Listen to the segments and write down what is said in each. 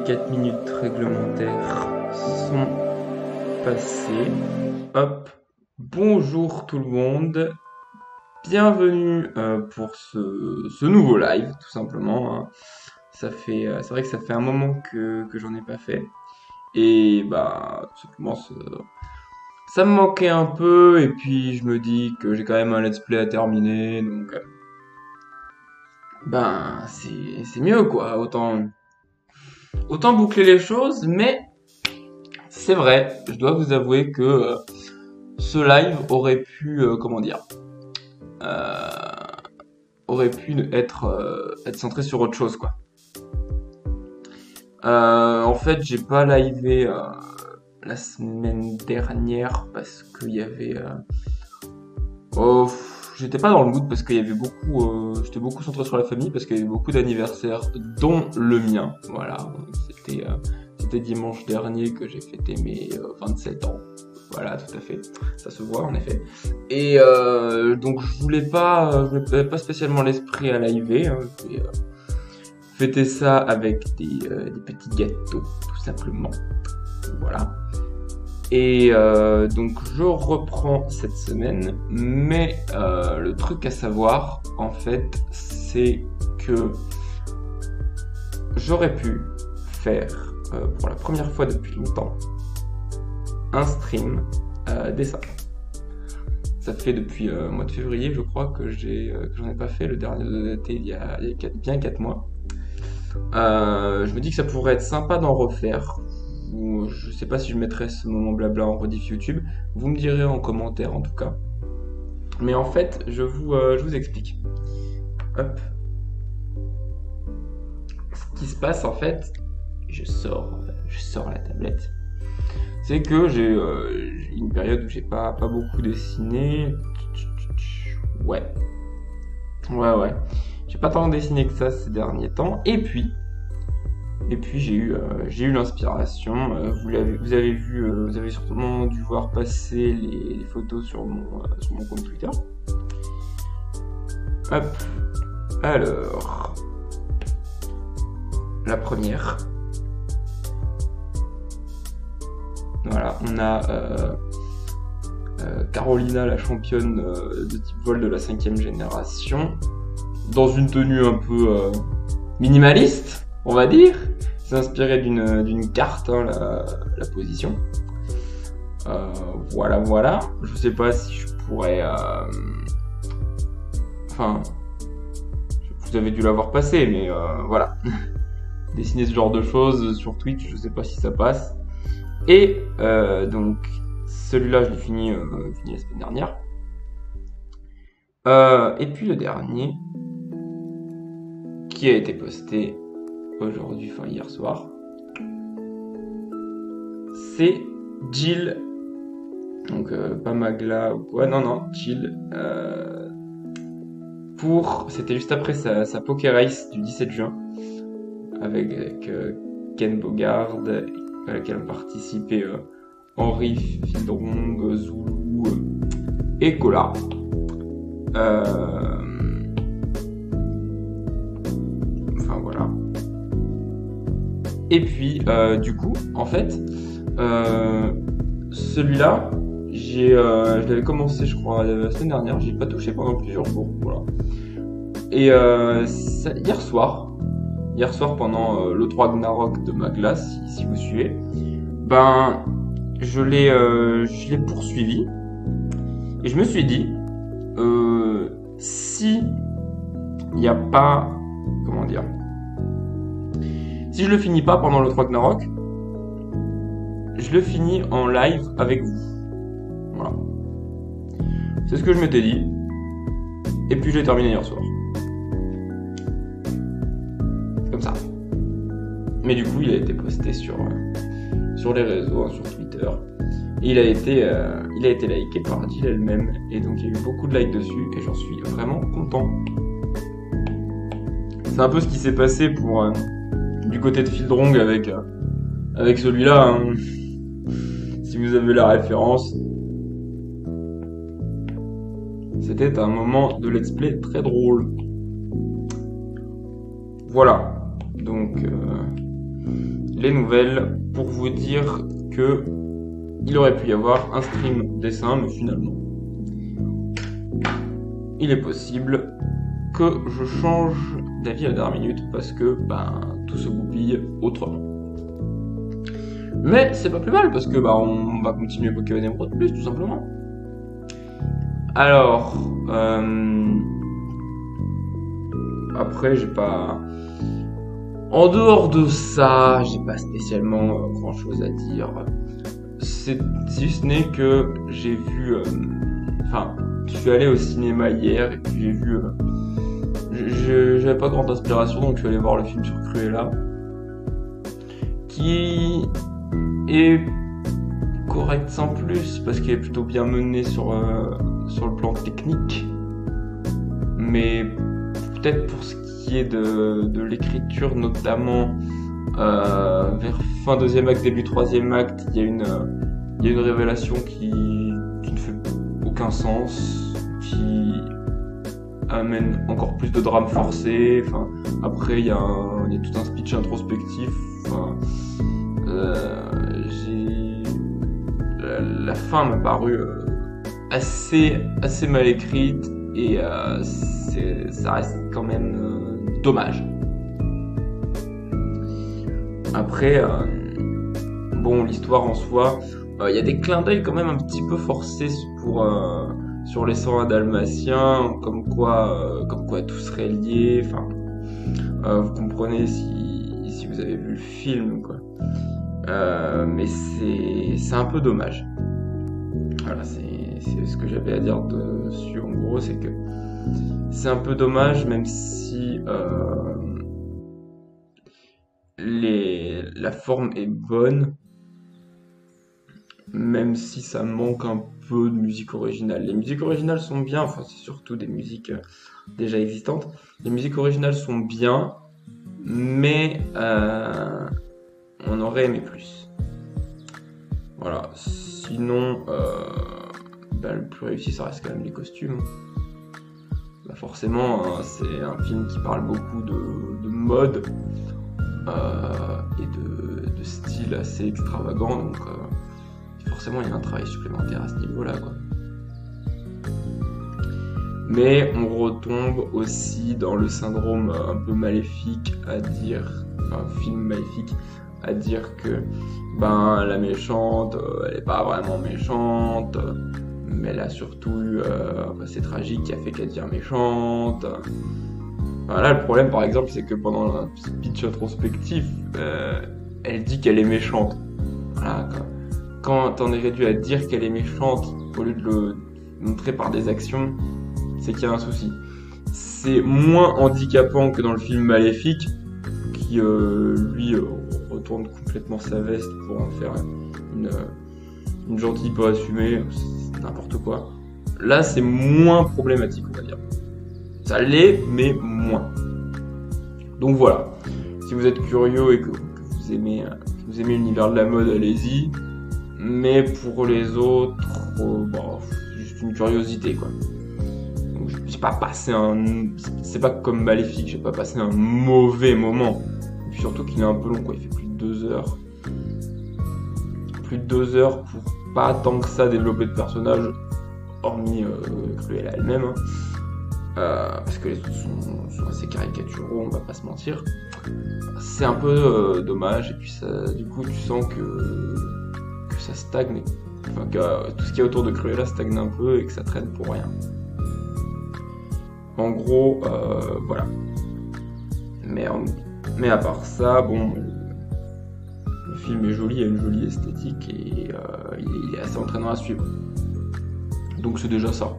4 minutes réglementaires sont passées. Hop, bonjour tout le monde, bienvenue pour ce nouveau live, tout simplement. Hein. C'est vrai que ça fait un moment que j'en ai pas fait. Et bah, tout simplement, ça me manquait un peu. Et puis, je me dis que j'ai quand même un let's play à terminer. Donc, ben, c'est mieux quoi. Autant boucler les choses, mais c'est vrai, je dois vous avouer que ce live aurait pu, euh, aurait pu être centré sur autre chose, quoi. En fait, j'ai pas livé la semaine dernière parce qu'il y avait, j'étais pas dans le mood parce qu'il y avait j'étais beaucoup centré sur la famille parce qu'il y avait beaucoup d'anniversaires, dont le mien. Voilà, c'était dimanche dernier que j'ai fêté mes 27 ans. Voilà, tout à fait. Ça se voit en effet. Et donc je voulais pas spécialement l'esprit à liver. Hein. Je voulais fêter ça avec des petits gâteaux, tout simplement. Voilà. Et donc je reprends cette semaine, mais le truc à savoir, en fait, c'est que j'aurais pu faire pour la première fois depuis longtemps un stream dessin. Ça fait depuis le mois de février, je crois, que j'en ai pas fait. Le dernier doit dater il y a bien 4 mois. Je me dis que ça pourrait être sympa d'en refaire. Je sais pas si je mettrai ce moment blabla en rediff YouTube. Vous me direz en commentaire en tout cas. Mais en fait, je vous explique. Hop. Ce qui se passe en fait, je sors la tablette. C'est que j'ai une période où j'ai pas beaucoup dessiné. Ouais. J'ai pas tant dessiné que ça ces derniers temps. Et puis j'ai eu l'inspiration. Vous avez sûrement dû voir passer les photos sur mon compte Twitter. Hop. Alors, la première. Voilà, on a Carolina, la championne de type vol de la 5e génération, dans une tenue un peu minimaliste, on va dire. C'est inspiré d'une carte, hein, la position. Voilà. Je sais pas si je pourrais... Enfin, vous avez dû l'avoir passé, mais voilà. Dessiner ce genre de choses sur Twitch, je sais pas si ça passe. Et donc, celui-là, je l'ai fini la semaine dernière. Et puis le dernier, qui a été posté aujourd'hui, enfin hier soir, c'est Jill. Donc, pas Magla ou quoi, non, Jill. C'était juste après sa Poké Race du 17 juin, avec Ken Bogard, à laquelle ont participé Henri, Fildrong, Zoulou et Cola. Enfin voilà. Et puis du coup, en fait, celui-là, je l'avais commencé, je crois, la semaine dernière. J'ai pas touché pendant plusieurs jours. Voilà. Et hier soir, pendant l'E3 Gnarok de Magla, si vous suivez, ben je l'ai poursuivi et je me suis dit si il n'y a pas, comment dire, si je le finis pas pendant l'E3 Gnarok, je le finis en live avec vous. Voilà. C'est ce que je m'étais dit. Et puis je l'ai terminé hier soir. Comme ça. Mais du coup, il a été posté sur les réseaux, hein, sur Twitter. Et il a été liké par Jill elle-même. Et donc, il y a eu beaucoup de likes dessus. Et j'en suis vraiment content. C'est un peu ce qui s'est passé pour du côté de Fildrong avec celui-là. Hein. Si vous avez la référence. C'était un moment de let's play très drôle. Voilà. Donc, les nouvelles pour vous dire que il aurait pu y avoir un stream dessin, mais finalement, il est possible que je change d'avis à la dernière minute parce que tout se goupille autrement. Mais c'est pas plus mal parce que on va continuer Pokémon Emerald Plus tout simplement. Alors, après j'ai pas... En dehors de ça, j'ai pas spécialement grand chose à dire. Si ce n'est que j'ai vu... je suis allé au cinéma hier et puis j'ai vu... j'avais pas grande inspiration donc je suis allé voir le film sur Cruella. Qui est correct sans plus parce qu'il est plutôt bien mené sur le plan technique. Mais peut-être pour ce qui est de l'écriture notamment vers fin deuxième acte, début troisième acte, il y a une révélation qui ne fait aucun sens, qui amène encore plus de drame forcé. Après il y a tout un speech introspectif. La fin m'a paru assez mal écrite et ça reste quand même dommage. Après, l'histoire en soi, il y a des clins d'œil quand même un petit peu forcés sur les 101 Dalmatiens, comme quoi tout serait lié. Vous comprenez si vous avez vu le film, quoi. Mais c'est un peu dommage. Voilà, c'est ce que j'avais à dire dessus. En gros, c'est que c'est un peu dommage, même si la forme est bonne, même si ça manque un peu de musique originale. Les musiques originales sont bien, c'est surtout des musiques déjà existantes. Les musiques originales sont bien, mais on aurait aimé plus. Voilà. Sinon, le plus réussi, ça reste quand même les costumes. Forcément, c'est un film qui parle beaucoup de mode et de style assez extravagant, donc forcément, il y a un travail supplémentaire à ce niveau-là, quoi. Mais on retombe aussi dans le syndrome un peu maléfique film maléfique à dire que la méchante elle est pas vraiment méchante, mais elle a surtout eu c'est tragique qui a fait qu'elle devient méchante. Là le problème par exemple c'est que pendant un speech introspectif elle dit qu'elle est méchante. Voilà, quand on est réduit à dire qu'elle est méchante au lieu de le montrer par des actions, c'est qu'il y a un souci. C'est moins handicapant que dans le film Maléfique, qui lui retourne complètement sa veste pour en faire une gentille pas assumée, c'est n'importe quoi. Là, c'est moins problématique, on va dire. Ça l'est, mais moins. Donc voilà. Si vous êtes curieux et que vous aimez l'univers de la mode, allez-y. Mais pour les autres, c'est juste une curiosité, quoi. Donc, j'ai pas passé c'est pas comme Maléfique, j'ai pas passé un mauvais moment. Et puis surtout qu'il est un peu long, quoi. Il fait plus de 2 heures. Plus de 2 heures pour pas tant que ça développer de personnages, hormis Cruella elle-même. Parce que les autres sont assez caricaturaux, on va pas se mentir. C'est un peu dommage, et puis ça, du coup tu sens que ça stagne, que tout ce qui est autour de Cruella stagne un peu et que ça traîne pour rien. En gros, voilà. Mais à part ça, le film est joli, il a une jolie esthétique et il est assez entraînant à suivre. Donc c'est déjà ça.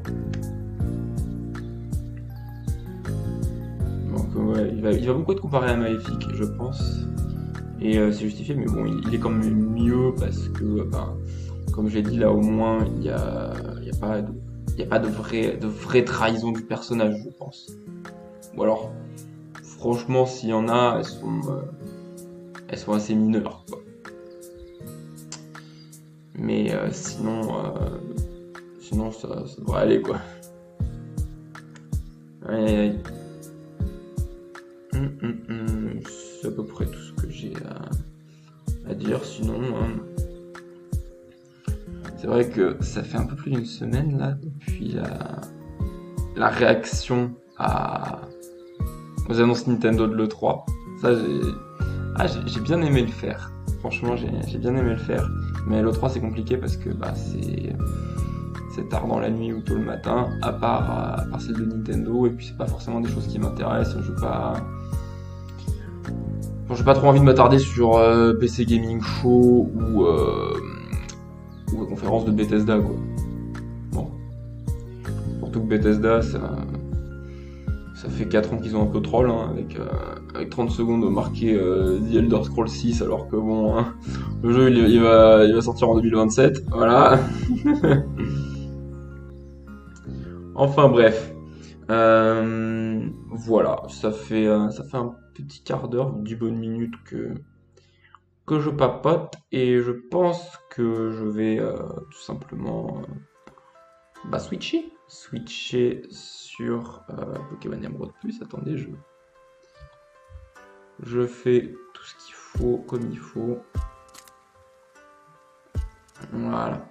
Donc ouais, il va beaucoup être comparé à Maléfique, je pense. Et c'est justifié, mais bon, il est quand même mieux parce que, comme j'ai dit là, au moins, il y a pas de vraie trahison du personnage, je pense. Ou alors, franchement, s'il y en a, elles sont assez mineures, quoi. Mais sinon, ça devrait aller, quoi. Aïe, aïe, aïe. C'est à peu près tout ce que j'ai non. Hein. C'est vrai que ça fait un peu plus d'une semaine là depuis la réaction aux annonces Nintendo de l'E3. Ça, j'ai bien aimé le faire. Franchement, j'ai bien aimé le faire. Mais l'E3 c'est compliqué parce que bah, c'est tard dans la nuit ou tôt le matin, à part celle de Nintendo, et puis c'est pas forcément des choses qui m'intéressent. J'ai pas trop envie de m'attarder sur PC Gaming Show ou la conférence de Bethesda, quoi. Bon. Surtout que Bethesda, ça fait 4 ans qu'ils ont un peu troll, hein, avec 30 secondes marqué The Elder Scrolls 6, alors que bon, hein, le jeu il va sortir en 2027, voilà. Enfin bref. Voilà, ça fait un petit quart d'heure, 10 bonnes minutes que je papote, et je pense que je vais tout simplement switcher sur Pokémon Emerald Plus. Attendez, je fais tout ce qu'il faut comme il faut. Voilà.